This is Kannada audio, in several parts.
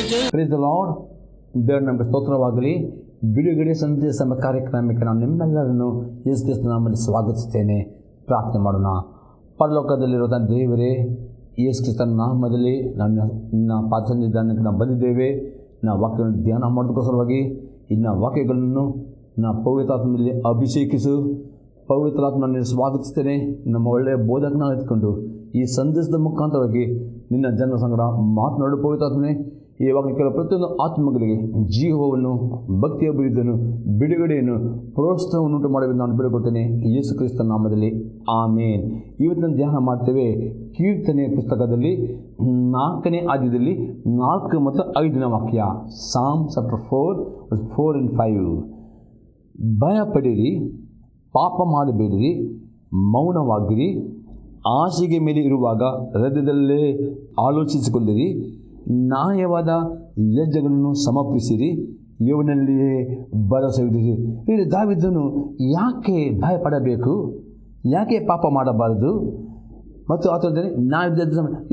Praise the lord. ದೇವರ ನಮಗೆ ಸ್ತೋತ್ರವಾಗಲಿ. ಬಿಡುಗಡೆ ಸಂದೇಶ ಕಾರ್ಯಕ್ರಮಕ್ಕೆ ನಾನು ನಿಮ್ಮೆಲ್ಲರನ್ನು ಯೇಸು ಕ್ರಿಸ್ತನ ನಾಮದಲ್ಲಿ ಸ್ವಾಗತಿಸ್ತೇನೆ. ಪ್ರಾರ್ಥನೆ ಮಾಡೋಣ. ಪರಲೋಕದಲ್ಲಿರುವ ದೇವರೇ, ಯೇಸು ಕ್ರಿಸ್ತನ ನಾಮದಲ್ಲಿ ನಿನ್ನ ಪಾದ ಸನ್ನಿಧಾನಕ್ಕೆ ನಾವು ಬಂದಿದ್ದೇವೆ. ನಾವು ವಾಕ್ಯವನ್ನು ಧ್ಯಾನ ಮಾಡೋದಕ್ಕೋಸ್ಕರವಾಗಿ ಇನ್ನು ವಾಕ್ಯಗಳನ್ನು ನಾವು ಪವಿತ್ರಾತ್ಮದಲ್ಲಿ ಅಭಿಷೇಕಿಸು. ಪವಿತ್ರಾತ್ಮನಲ್ಲಿ ಸ್ವಾಗತಿಸ್ತೇನೆ. ನಮ್ಮ ಒಳ್ಳೆಯ ಬೋಧಕನ ಎತ್ಕೊಂಡು ಈ ಸಂದೇಶದ ಮುಖಾಂತರವಾಗಿ ನಿನ್ನ ಜನರ ಸಂಗಡ ಮಾತನಾಡು. ಪವಿತ್ರಾತ್ಮನೇ, ಇವಾಗ ಕೆಲವು ಪ್ರತಿಯೊಂದು ಆತ್ಮಗಳಿಗೆ ಜೀವವನ್ನು, ಭಕ್ತಿಯ ಬಿರುದನ್ನು, ಬಿಡುಗಡೆಯನ್ನು, ಪ್ರೋತ್ಸಾಹವನ್ನು ಉಂಟು ಮಾಡಬೇಕು ನಾನು ಬೇಡಿಕೊಳ್ತೇನೆ ಯೇಸು ಕ್ರಿಸ್ತನ ನಾಮದಲ್ಲಿ. ಆಮೇನ್. ಇವತ್ತಿನ ಧ್ಯಾನ ಮಾಡ್ತೇವೆ ಕೀರ್ತನೆ ಪುಸ್ತಕದಲ್ಲಿ 4ನೇ ಅಧ್ಯಾಯದಲ್ಲಿ 4 ಮತ್ತು 5ನೇ ವಾಕ್ಯ. ಸಾಮ್ ಚಾಪ್ಟರ್ 4 and 5. ಭಯಪಡಿರಿ, ಪಾಪ ಮಾಡಬೇಡಿರಿ, ಮೌನವಾಗಿರಿ, ಹಾಸಿಗೆ ಮೇಲೆ ಇರುವಾಗ ಹೃದಯದಲ್ಲೇ ಆಲೋಚಿಸಿಕೊಳ್ಳಿರಿ, ನ್ಯಾಯವಾದ ಯಜ್ಞಗಳನ್ನು ಸಮರ್ಪಿಸಿರಿ, ಇವನಲ್ಲಿಯೇ ಭರವಸೆಯಿಡಿರಿ. ಇಲ್ಲಿ ದಾವೀದನು ಯಾಕೆ ಭಯಪಡಬೇಕು, ಯಾಕೆ ಪಾಪ ಮಾಡಬಾರದು ಮತ್ತು ಆತನೇ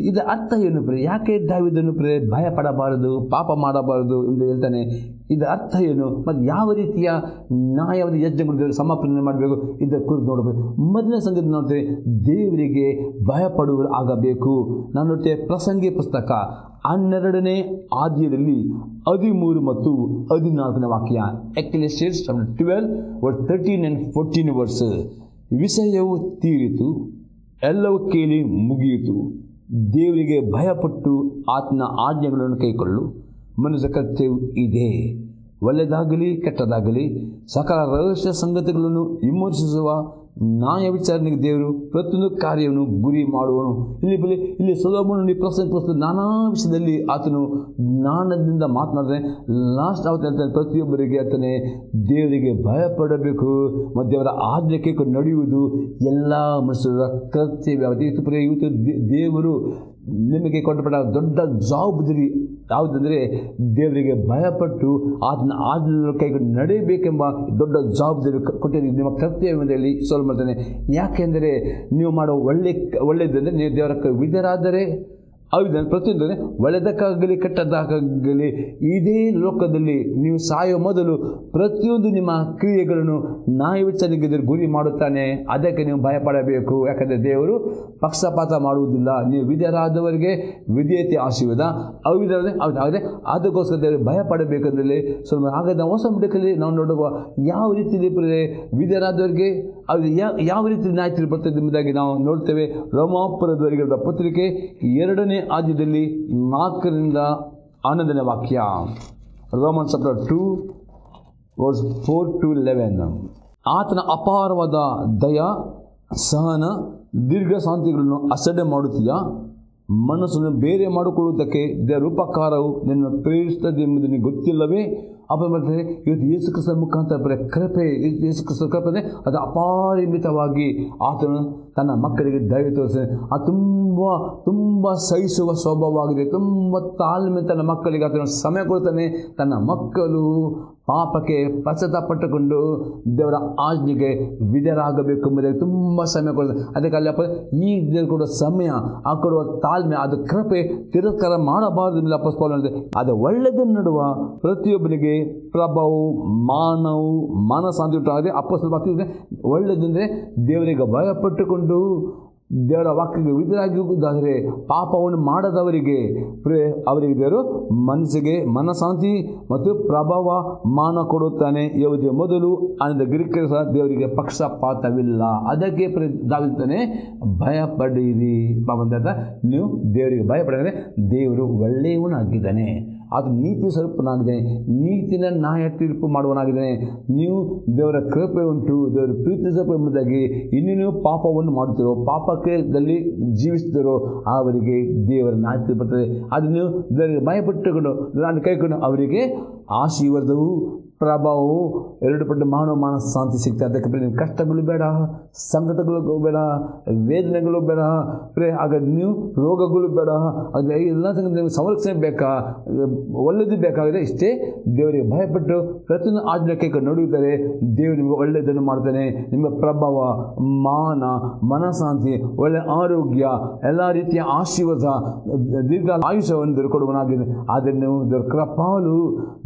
ಇದರ ಅರ್ಥ ಏನು ಪ್ರಿಯ? ಯಾಕೆ ದಾವೀದನು ಪ್ರಿಯ ಭಯಪಡಬಾರದು, ಪಾಪ ಮಾಡಬಾರದು ಎಂದು ಹೇಳ್ತಾನೆ? ಇದರ ಅರ್ಥ ಏನು ಮತ್ತು ಯಾವ ರೀತಿಯ ನ್ಯಾಯವಾದ ಯಜ್ಞಗಳು ಸಮರ್ಪಣೆ ಮಾಡಬೇಕು ಇದರ ಕುರಿತು ನೋಡಬೇಕು. ಮೊದಲನೇ ಸಂಗತಿ ನೋಡ್ತೇವೆ, ದೇವರಿಗೆ ಭಯಪಡುವರು ಆಗಬೇಕು. ನಾನು ನೋಡ್ತೇವೆ ಪ್ರಸಂಗಿ ಪುಸ್ತಕ 12ನೇ ಅಧ್ಯಾಯದಲ್ಲಿ 13 ಮತ್ತು 14ನೇ ವಾಕ್ಯ. ಎಕ್ಲೆಸಿಯಾಸ್ 12:13 and 14. ವಿಷಯವು ತೀರಿತು, ಎಲ್ಲವೂ ಕೇಳಿ ಮುಗಿಯಿತು. ದೇವರಿಗೆ ಭಯಪಟ್ಟು ಆತನ ಆಜ್ಞೆಗಳನ್ನು ಕೈಕೊಳ್ಳು. ಮನುಷ್ಯ ಕರ್ತವ್ಯ ಇದೆ, ಒಳ್ಳೆಯದಾಗಲಿ ಕೆಟ್ಟದಾಗಲಿ ಸಕಲ ರಹಸ್ಯ ಸಂಗತಿಗಳನ್ನು ವಿಮರ್ಶಿಸುವ ನ್ಯಾಯ ವಿಚಾರಣೆಗೆ ದೇವರು ಪ್ರತಿಯೊಂದು ಕಾರ್ಯವನ್ನು ಗುರಿ ಮಾಡುವನು. ಇಲ್ಲಿ ಸೊಲೊಮೋನನು ಪ್ರಸ್ತುತ ನಾನಾ ವಿಷಯದಲ್ಲಿ ಆತನು ಜ್ಞಾನದಿಂದ ಮಾತನಾಡಿದ್ರೆ ಲಾಸ್ಟ್ ಅವತ್ತು ಹೇಳ್ತಾನೆ, ಪ್ರತಿಯೊಬ್ಬರಿಗೆ ಆತನೇ ದೇವರಿಗೆ ಭಯಪಡಬೇಕು ಮತ್ತು ದೇವರ ಆಜ್ಞೆ ಕೈಕೊಂಡು ನಡೆಯುವುದು ಎಲ್ಲ ಮನುಷ್ಯರ ಕರ್ತವ್ಯ. ಇವತ್ತು ದೇವರು ನಿಮಗೆ ಕೊಟ್ಟಪಟ್ಟ ದೊಡ್ಡ ಜವಾಬ್ದಾರಿ ಯಾವುದಂದರೆ ದೇವರಿಗೆ ಭಯಪಟ್ಟು ಆತನ ಆಜ್ಞೆಗಳನ್ನು ಕೈಗೊಂಡು ನಡೆಯಬೇಕೆಂಬ ದೊಡ್ಡ ಜವಾಬ್ದಾರಿ ಕೊಟ್ಟಿದ್ದೀವಿ. ನಿಮ್ಮ ಕರ್ತವ್ಯ ಅಂತ ಹೇಳಿ ಸೋಲ್ ಮಾಡ್ತಾನೆ. ಯಾಕೆಂದರೆ ನೀವು ಮಾಡೋ ಒಳ್ಳೆಯದಂದರೆ ನೀವು ದೇವರ ವಿಧರಾದರೆ ಹೌದು, ಪ್ರತಿಯೊಂದು ಒಳ್ಳೆಯದಕ್ಕಾಗಲಿ ಕೆಟ್ಟದಕ್ಕಾಗಲಿ ಇದೇ ಲೋಕದಲ್ಲಿ ನೀವು ಸಾಯೋ ಮೊದಲು ಪ್ರತಿಯೊಂದು ನಿಮ್ಮ ಕ್ರಿಯೆಗಳನ್ನು ನ್ಯಾಯ ವಿಚಾರಣೆಗೆ ಗುರಿ ಮಾಡುತ್ತಾನೆ. ಅದಕ್ಕೆ ನೀವು ಭಯಪಡಬೇಕು. ಯಾಕಂದರೆ ದೇವರು ಪಕ್ಷಪಾತ ಮಾಡುವುದಿಲ್ಲ. ನೀವು ವಿಧೇಯರಾದವರಿಗೆ ವಿಧೇಯತೆ ಆಶೀರ್ವಾದ, ಅವಿಧರಾದರೆ ಆದರೆ ಅದಕ್ಕೋಸ್ಕರ ದೇವರು ಭಯಪಡಬೇಕಂದ್ರೆ ಸ್ವಲ್ಪ ಹಾಗಾದ ಹೊಸ ಮುಡಕಲ್ಲಿ ನಾವು ನೋಡುವ ಯಾವ ರೀತಿಯಲ್ಲಿ ವಿಧೇಯರಾದವರಿಗೆ ಅದು ಯಾವ ರೀತಿ ನ್ಯಾಯ ಬರ್ತದೆ ಎಂಬುದಾಗಿ ನಾವು ನೋಡ್ತೇವೆ. ರೋಮಾಪುರದವರಿಗೆ ಪತ್ರಿಕೆ 2ನೇ ಅಧ್ಯಾಯದಲ್ಲಿ 4ರಿಂದ 11ನೇ ವಾಕ್ಯ. Romans chapter 2:4-11. ಆತನ ಅಪಾರವಾದ ದಯ, ಸಹನ, ದೀರ್ಘ ಶಾಂತಿಗಳನ್ನು ಅಸಡ್ಡೆ ಮಾಡುತ್ತೀಯಾ? ಮನಸ್ಸನ್ನು ಬೇರೆ ಮಾಡಿಕೊಳ್ಳುವುದಕ್ಕೆ ದೇವರ ಉಪಕಾರವು ನಿನ್ನ ಪ್ರೇರಿಸುತ್ತದೆ ಎಂಬುದು ನಿನಗೆ ಗೊತ್ತಿಲ್ಲವೇ? ಅಪ್ಪ ಮಾಡ್ತಾರೆ ಇವತ್ತು ಯೇಸು ಕ್ರಿಸ್ತನ ಮುಖಾಂತರ ಕೃಪೆ, ಯೇಸು ಕ್ರಿಸ್ತನ ಕೃಪೆ ಅದು ಅಪಾರಿಮಿತವಾಗಿ ಆತನು ತನ್ನ ಮಕ್ಕಳಿಗೆ ದಯ ತೋರಿಸಿದೆ. ಅದು ತುಂಬ ಸಹಿಸುವ ಸ್ವಭಾವವಾಗಿದೆ. ತುಂಬ ತಾಳ್ಮೆ ತನ್ನ ಮಕ್ಕಳಿಗೆ ಆತನ ಸಮಯ ಕೊಡ್ತಾನೆ. ತನ್ನ ಮಕ್ಕಳು ಪಾಪಕ್ಕೆ ಪಶ್ಚಾತ್ತಾಪಟ್ಟುಕೊಂಡು ದೇವರ ಆಜ್ಞೆಗೆ ವಿಧೇಯರಾಗಬೇಕು ಎಂಬುದಾಗಿ ತುಂಬ ಸಮಯ ಕೊಡ್ತಾನೆ. ಅದಕ್ಕೆ ಅಲ್ಲಿ ಅಪ್ಪ ಈ ದೇವರು ಕೊಡುವ ಸಮಯ, ಆ ಕೊಡುವ ತಾಳ್ಮೆ, ಅದು ಕೃಪೆ ತಿರಸ್ಕಾರ ಮಾಡಬಾರದು ಎಂದು ಅಪೊಸ್ತಲನು ಹೇಳಿದೆ. ಅದು ಒಳ್ಳೆಯದನ್ನು ನಡುವ ಪ್ರತಿಯೊಬ್ಬನಿಗೆ ಪ್ರಭಾವವು, ಮಾನವು, ಮನಸ್ಸಾಂತಿ ಉಂಟಾಗದೆ ಅಪೊಸ್ತಲನು ಮಾತಿದೆ. ಒಳ್ಳೆಯದಂದರೆ ದೇವರಿಗೆ ಭಯಪಟ್ಟುಕೊಂಡು ದೇವರ ವಾಕ್ಯಕ್ಕೆ ವಿಧೇಯರಾಗುವುದಾದರೆ ಪಾಪವನ್ನು ಮಾಡದವರಿಗೆ ಅವರಿಗೆ ದೇವರು ಮನಸ್ಸಿಗೆ ಮನಃಶಾಂತಿ ಮತ್ತು ಪ್ರಭಾವ, ಮಾನ ಕೊಡುತ್ತಾನೆ. ಯಾವುದೇ ಮೊದಲು ಆನಂದ ಗ್ರೀಕರು ಸಹ ದೇವರಿಗೆ ಪಕ್ಷಪಾತವಿಲ್ಲ. ಅದಕ್ಕೆ ದಾವಿದನೇ ಭಯಪಡಿರಿ. ಪಾಪಂತ ನೀವು ದೇವರಿಗೆ ಭಯಪಡಿದರೆ ದೇವರು ಒಳ್ಳೆಯವನಾಗಿದ್ದಾನೆ, ಅದು ನೀತಿ ಸ್ವರೂಪನಾಗಿದ್ದಾನೆ, ನೀತಿನ ನ್ಯಾಯ ತೀರ್ಪು ಮಾಡುವನಾಗಿದ್ದಾನೆ. ನೀವು ದೇವರ ಕೃಪೆ ಉಂಟು, ದೇವರ ಪ್ರೀತಿ ಸ್ವರೂಪ ಎಂಬುದಾಗಿ ಇನ್ನು ನೀವು ಪಾಪವನ್ನು ಮಾಡುತ್ತೀರೋ, ಪಾಪದಲ್ಲಿ ಜೀವಿಸ್ತಿರೋ ಅವರಿಗೆ ದೇವರ ನ್ಯಾಯ ತೀರ್ಪು ಬರ್ತದೆ. ಅದು ನೀವು ದೇವರಿಗೆ ಭಯಪಟ್ಟುಕೊಂಡು ನಾನು ಕೈಕೊಂಡು ಅವರಿಗೆ ಆಶೀರ್ವಾದವು, ಪ್ರಭಾವವು 2 ಪಟ್ಟು ಮನಃಶಾಂತಿ ಸಿಗ್ತದೆ. ಅದಕ್ಕೆ ನಿಮ್ಮ ಕಷ್ಟಗಳು ಬೇಡ, ಸಂಕಟಗಳು ಬೇಡ, ವೇದನೆಗಳು ಬೇಡ, ಆಗ ನೀವು ರೋಗಗಳು ಬೇಡ, ಆದರೆ ಎಲ್ಲ ಸಂಗತಿ ನಿಮಗೆ ಸಂರಕ್ಷಣೆ ಬೇಕಾ, ಒಳ್ಳೆಯದು ಬೇಕಾಗಿದೆ. ಇಷ್ಟೇ ದೇವರಿಗೆ ಭಯಪಟ್ಟು ಪ್ರತಿಯೊಂದು ಆಜ್ಞೆಗೆ ನಡೆಯುತ್ತಾರೆ. ದೇವರು ನಿಮಗೆ ಒಳ್ಳೆಯದನ್ನು ಮಾಡ್ತಾನೆ. ನಿಮ್ಮ ಪ್ರಭಾವ, ಮಾನ, ಮನಃಶಾಂತಿ, ಒಳ್ಳೆಯ ಆರೋಗ್ಯ, ಎಲ್ಲ ರೀತಿಯ ಆಶೀರ್ವಾದ, ದೀರ್ಘ ಆಯುಷ್ಯವನ್ನು ದೇವರು ಕೊಡುವನಾಗಿದೆ. ಆದರೆ ನೀವು ದೇವರ ಕೃಪಾಲು,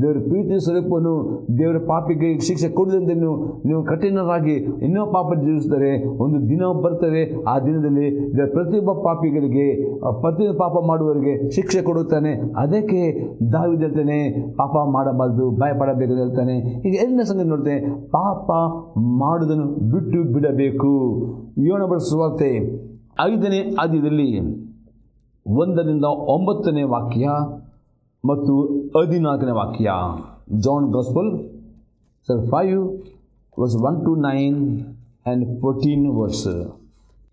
ದೇವರ ಪ್ರೀತಿ ಸ್ವರೂಪನು, ದೇವರ ಪಾಪಿಗೆ ಶಿಕ್ಷೆ ಕೊಡದಂತೆ ನೀವು ಕಠಿಣರಾಗಿ ಇನ್ನೂ ಪಾಪ ಜೀವಿಸಿದರೆ ಒಂದು ದಿನ ಬರ್ತದೆ. ಆ ದಿನದಲ್ಲಿ ಪ್ರತಿಯೊಬ್ಬ ಪಾಪಿಗಳಿಗೆ, ಪ್ರತಿಯೊಂದು ಪಾಪ ಮಾಡುವವರಿಗೆ ಶಿಕ್ಷೆ ಕೊಡುತ್ತಾನೆ. ಅದಕ್ಕೆ ದಾವೀದ ಹೇಳ್ತಾನೆ, ಪಾಪ ಮಾಡಬಾರ್ದು, ಭಯಪಡಬೇಕು ಹೇಳ್ತಾನೆ. ಈಗ ಎಲ್ಲ ಸಂಗತಿ ನೋಡ್ತೇನೆ, ಪಾಪ ಮಾಡುವುದನ್ನು ಬಿಟ್ಟು ಬಿಡಬೇಕು. ಯೋಹನ ಬರೆದ ಸುವಾರ್ತೆ 5ನೇ ಅಧ್ಯಾಯದಲ್ಲಿ 1-9 ವಾಕ್ಯ ಮತ್ತು 14ನೇ ವಾಕ್ಯ. John gospel 5 verse 1-9 and 14 verse.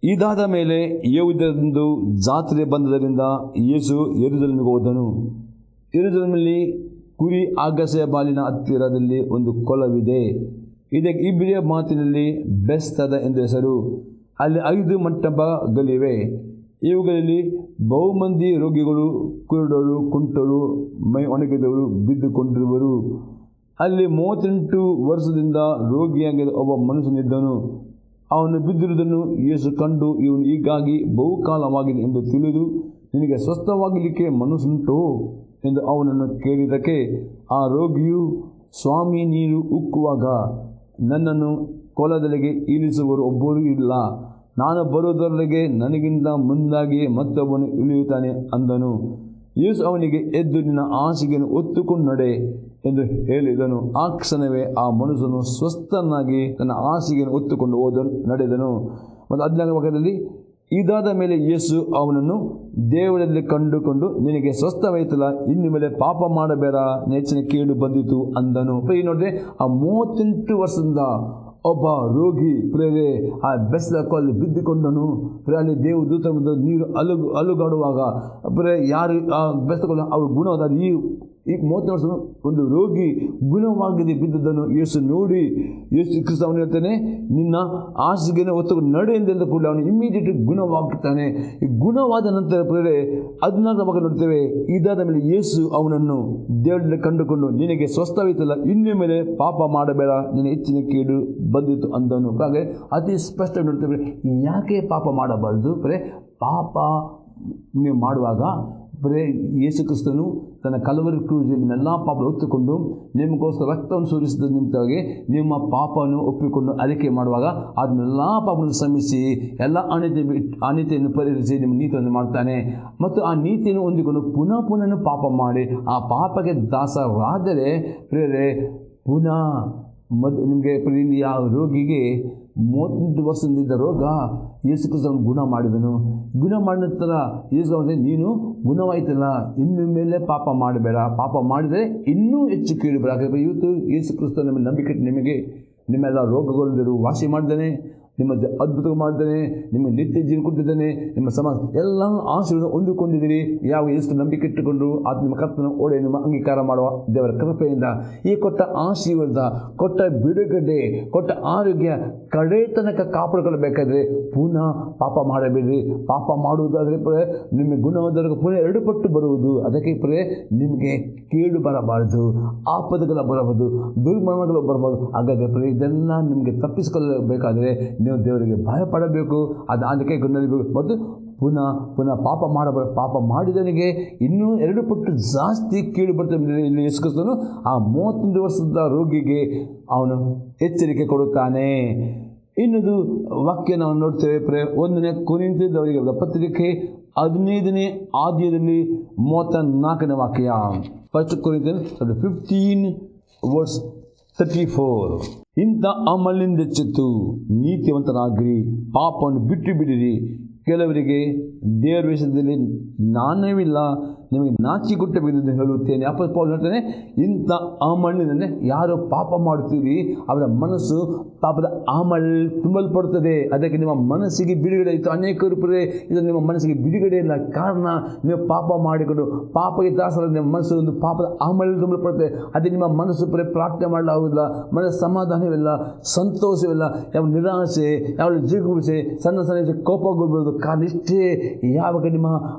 ಇದಾದ ಮೇಲೆ ಯೆಹೂದ್ಯರಂದು ಜಾತ್ರೆ ಬಂದದರಿಂದ ಯೇಸು ಯೆರೂಸಲೇಮಿಗೆ ಹೋದನು. ಯೆರೂಸಲೇಮಿನಲ್ಲಿ ಕುರಿ ಅಗಸೆಯ ಬಾಲಿನ ಹತ್ತಿರದಲ್ಲಿ ಒಂದು ಕೊಳವಿದೆ. ಇದಕ್ಕೆ ಇಬ್ರಿಯ ಮಾತಿನಲ್ಲಿ ಬೆಸ್ತದ ಎಂದು ಹೆಸರು. ಅಲ್ಲಿ 5 ಮಂಟಪಗಳಿವೆ. ಇವುಗಳಲ್ಲಿ ಬಹುಮಂದಿ ರೋಗಿಗಳು, ಕುರುಡರು, ಕುಂಟರು, ಮೈ ಒಣಗಿದವರು ಬಿದ್ದುಕೊಂಡಿರುವರು. ಅಲ್ಲಿ 38 ವರ್ಷದಿಂದ ರೋಗಿಯಾಗಿದ್ದ ಒಬ್ಬ ಮನುಷ್ಯನಿದ್ದನು. ಅವನು ಬಿದ್ದಿರುವುದನ್ನು ಯೇಸು ಕಂಡು, ಇವನು ಹೀಗಾಗಿ ಬಹುಕಾಲವಾಗಿದೆ ಎಂದು ತಿಳಿದು, ನಿನಗೆ ಸ್ವಸ್ಥವಾಗಲಿಕ್ಕೆ ಮನಸ್ಸುಂಟೋ ಎಂದು ಅವನನ್ನು ಕೇಳಿದಕ್ಕೆ ಆ ರೋಗಿಯು, ಸ್ವಾಮಿ, ನೀನು ಉಕ್ಕುವಾಗ ನನ್ನನ್ನು ಕೊಳದೊಳಗೆ ಇಳಿಸುವರು ಒಬ್ಬರೂ ಇಲ್ಲ. ನಾನು ಬರುವುದರೊಳಗೆ ನನಗಿಂತ ಮುಂದಾಗಿ ಮತ್ತೊಬ್ಬನು ಇಳಿಯುತ್ತಾನೆ ಅಂದನು. ಯೇಸು ಅವನಿಗೆ, ಎದ್ದು ನಿನ್ನ ಹಾಸಿಗೆಯನ್ನು ಹೊತ್ತುಕೊಂಡು ನಡೆ ಎಂದು ಹೇಳಿದನು. ಆ ಕ್ಷಣವೇ ಆ ಮನುಷ್ಯನು ಸ್ವಸ್ಥನಾಗಿ ತನ್ನ ಹಾಸಿಗೆಯನ್ನು ಹೊತ್ತುಕೊಂಡು ನಡೆದನು. ಮತ್ತು 14ನೇ ವಾಕ್ಯದಲ್ಲಿ, ಇದಾದ ಮೇಲೆ ಯೇಸು ಅವನನ್ನು ದೇವರಲ್ಲಿ ಕಂಡುಕೊಂಡು, ನಿನಗೆ ಸ್ವಸ್ಥವಾಯಿತಲ್ಲ, ಇನ್ನು ಮೇಲೆ ಪಾಪ ಮಾಡಬೇಡ, ಹೆಚ್ಚಿನ ಕೇಡು ಬಂದಿತು ಅಂದನು. ನೋಡಿದ್ರೆ, ಆ 38 ವರ್ಷದಿಂದ ಒಬ್ಬ ರೋಗಿ ಆ ಬೆಸ್ದ ಕೊಲ್ಲಿ ಬಿದ್ದುಕೊಂಡನು. ಅಲ್ಲಿ ದೇವ ದೂತ ನೀರು ಅಲುಗಾಡುವಾಗ ಯಾರು ಆ ಬೆಸ್ದ ಕೊಲ್ಲ ಅವರು ಗುಣವಾದ ಈ 30 ವರ್ಷ ಒಂದು ರೋಗಿ ಗುಣವಾಗಿದೆ ಬಿದ್ದದನ್ನು ಯೇಸು ನೋಡಿ, ಯೇಸು ಕ್ರಿಸ್ತ ಅವನು ಹೇಳ್ತಾನೆ, ನಿನ್ನ ಹಾಸಿಗೆಯನ್ನು ಹೊತ್ತುಕೊಂಡು ನಡೆ ಎಂದ ಕೂಡಲೇ ಅವನು ಇಮ್ಮಿಡಿಯೇಟ್ ಗುಣವಾಗ್ತಾನೆ. ಈ ಗುಣವಾದ ನಂತರ 14ನೇ ಭಾಗ ನೋಡ್ತೇವೆ, ಇದಾದ ಮೇಲೆ ಯೇಸು ಅವನನ್ನು ದೇವರಲ್ಲಿ ಕಂಡುಕೊಂಡು, ನಿನಗೆ ಸ್ವಸ್ಥವಾಯಿತಲ್ಲ, ಇನ್ನು ಮೇಲೆ ಪಾಪ ಮಾಡಬೇಡ, ನಿನ್ನ ಹೆಚ್ಚಿನ ಕೇಡು ಬಂದಿತ್ತು ಅಂದನು. ಹಾಗೆ ಅತಿ ಸ್ಪಷ್ಟ ನೋಡ್ತೇವೆ, ಯಾಕೆ ಪಾಪ ಮಾಡಬಾರ್ದು. ಪಾಪ ನೀವು ಮಾಡುವಾಗ ಯೇಸು ಕ್ರಿಸ್ತನು ತನ್ನ ಕಲ್ವರಿ ಕ್ರೂಜಲ್ಲಿ ನಿಮ್ಮೆಲ್ಲ ಪಾಪ ಹೊತ್ತುಕೊಂಡು ನಿಮಗೋಸ್ಕರ ರಕ್ತವನ್ನು ಸುರಿಸಿದ ನಿಮಿತ್ತವಾಗಿ ನಿಮ್ಮ ಪಾಪವನ್ನು ಒಪ್ಪಿಕೊಂಡು ಅರಿಕೆ ಮಾಡುವಾಗ ಅದನ್ನೆಲ್ಲ ಪಾಪವನ್ನು ಶ್ರಮಿಸಿ ಎಲ್ಲ ಅನೀತಿಯನ್ನು ಪರಿಹರಿಸಿ ನಿಮ್ಮ ನೀತಿಯನ್ನು ಮಾಡ್ತಾನೆ. ಮತ್ತು ಆ ನೀತಿಯನ್ನು ಹೊಂದಿಕೊಂಡು ಪುನಃ ಪಾಪ ಮಾಡಿ ಆ ಪಾಪಕ್ಕೆ ದಾಸರಾದರೆ ಪುನಃ ನಿಮಗೆ ಇಲ್ಲಿ ಆ ರೋಗಿಗೆ 38 ವರ್ಷದಿಂದ ರೋಗ ಯೇಸು ಕ್ರಿಸ್ತನು ಗುಣ ಮಾಡಿದನು. ಗುಣ ಮಾಡಿದ ನಂತರ ಯೇಸು ಅಂದರೆ, ನೀನು ಗುಣವಾಯ್ತಲ್ಲ, ಇನ್ನು ಮೇಲೆ ಪಾಪ ಮಾಡಬೇಡ, ಪಾಪ ಮಾಡಿದರೆ ಇನ್ನೂ ಹೆಚ್ಚು ಕೇಳಿ ಬರ. ಇವತ್ತು ಯೇಸು ಕ್ರಿಸ್ತನ ನಿಮ್ಮ ನಂಬಿಕೆ ನಿಮಗೆ ನಿಮ್ಮೆಲ್ಲ ರೋಗಗಳು ವಾಸಿ ಮಾಡಿದ್ದಾನೆ, ನಿಮ್ಮ ಅದ್ಭುತ ಮಾಡಿದ್ದಾನೆ, ನಿಮ್ಮ ನಿತ್ಯ ಜೀವ ಕೊಟ್ಟಿದ್ದಾನೆ, ನಿಮ್ಮ ಸಮಾಜ ಎಲ್ಲ ಆಶೀರ್ವಾದ ಹೊಂದಿಕೊಂಡಿದ್ದೀರಿ. ಯಾವ ಎಷ್ಟು ನಂಬಿಕೆ ಇಟ್ಟುಕೊಂಡು ಅದು ನಿಮ್ಮ ಕರ್ತನ ಓಡೆ ನಿಮ್ಮ ಅಂಗೀಕಾರ ಮಾಡುವ ದೇವರ ಕೃಪೆಯಿಂದ ಈ ಕೊಟ್ಟ ಆಶೀರ್ವಾದ, ಕೊಟ್ಟ ಬಿಡುಗಡೆ, ಕೊಟ್ಟ ಆರೋಗ್ಯ ಕಡೆ ತನಕ ಕಾಪಾಡಿಕೊಳ್ಳಬೇಕಾದ್ರೆ ಪುನಃ ಪಾಪ ಮಾಡಬೇಡ್ರಿ. ಪಾಪ ಮಾಡುವುದಾದರೆ ನಿಮಗೆ ಗುಣವಾದವರೆಗೆ ಪುನಃ 2 ಪಟ್ಟು ಬರುವುದು. ಅದಕ್ಕೆ ನಿಮಗೆ ಕೇಡು ಬರಬಾರದು, ಆಪದಗಳು ಬರಬಹುದು, ದುರ್ಮರಣಗಳು ಬರಬಹುದು. ಹಾಗಾದರೆ ಇದೆಲ್ಲ ನಿಮಗೆ ತಪ್ಪಿಸಿಕೊಳ್ಳಬೇಕಾದರೆ ನೀವು ದೇವರಿಗೆ ಭಯಪಡಬೇಕು, ಅದಕ್ಕೆ ಗುಣಬೇಕು. ಮತ್ತು ಪುನಃ ಪಾಪ ಮಾಡಿದವನಿಗೆ ಇನ್ನೂ 2 ಪಟ್ಟು ಜಾಸ್ತಿ ಕೇಳಿ ಬರ್ತದೆ. ಇಲ್ಲಿ ಯೇಸು ಕ್ರಿಸ್ತನು ಆ 38 ವರ್ಷದ ರೋಗಿಗೆ ಅವನು ಎಚ್ಚರಿಕೆ ಕೊಡುತ್ತಾನೆ. ಇನ್ನೊಂದು ವಾಕ್ಯ ನಾವು ನೋಡ್ತೇವೆ, 1ನೇ ಕೊರಿಂಥದವರಿಗೆ ಪತ್ರಿಕೆ 15ನೇ ಅಧ್ಯಾಯದಲ್ಲಿ 34ನೇ ವಾಕ್ಯ. 1 Corinthians 15 verse 34. ಇಂಥ ಅಮಲಿಂದ ಎಚ್ಚೆತ್ತು ನೀತಿವಂತರಾಗಿರಿ, ಪಾಪವನ್ನು ಬಿಟ್ಟು ಬಿಡಿರಿ. ಕೆಲವರಿಗೆ ದೇವರ ವಿಷಯದಲ್ಲಿ ಜ್ಞಾನವಿಲ್ಲ, ನಿಮಗೆ ನಾಚಿಕೆಟ್ಟಬೇಕೆಂದು ಹೇಳುತ್ತೇನೆ. ಅಪೊಸ್ತಲ ಪೌಲನು ಹೇಳ್ತಾನೆ, ಇಂಥ ಆಮಳಿನಿಂದ ಯಾರು ಪಾಪ ಮಾಡುತ್ತೀರಿ ಅವರ ಮನಸ್ಸು ಪಾಪದ ಆಮಳ್ ತುಂಬಲ್ಪಡುತ್ತದೆ. ಅದಕ್ಕೆ ನಿಮ್ಮ ಮನಸ್ಸಿಗೆ ಬಿಡುಗಡೆ ಇತ್ತು. ಅನೇಕರು ಪ್ರಿಯರೇ, ಇದು ನಿಮ್ಮ ಮನಸ್ಸಿಗೆ ಬಿಡುಗಡೆ ಇಲ್ಲ. ಕಾರಣ ನೀವು ಪಾಪ ಮಾಡಿಕೊಂಡು ಪಾಪಕ್ಕೆ ದಾಸರ ನಿಮ್ಮ ಮನಸ್ಸು ಒಂದು ಪಾಪದ ಆಮಳ್ ತುಂಬಲ್ಪಡುತ್ತದೆ. ಅದೇ ನಿಮ್ಮ ಮನಸ್ಸು ಪ್ರಾರ್ಥನೆ ಮಾಡಲಾಗುವುದಿಲ್ಲ, ಮನಸ್ಸು ಸಮಾಧಾನವಿಲ್ಲ, ಸಂತೋಷವಿಲ್ಲ, ಯಾವ ನಿರಾಸೆ, ಯಾವ ಜಿಗುಪ್ಸೆ, ಸಣ್ಣ ಸಣ್ಣ ಕೋಪಗೊಳ್ಬೋದು. ಕಾರಣ ಇಷ್ಟೇ, ಯಾವಾಗ ನಿಮ್ಮ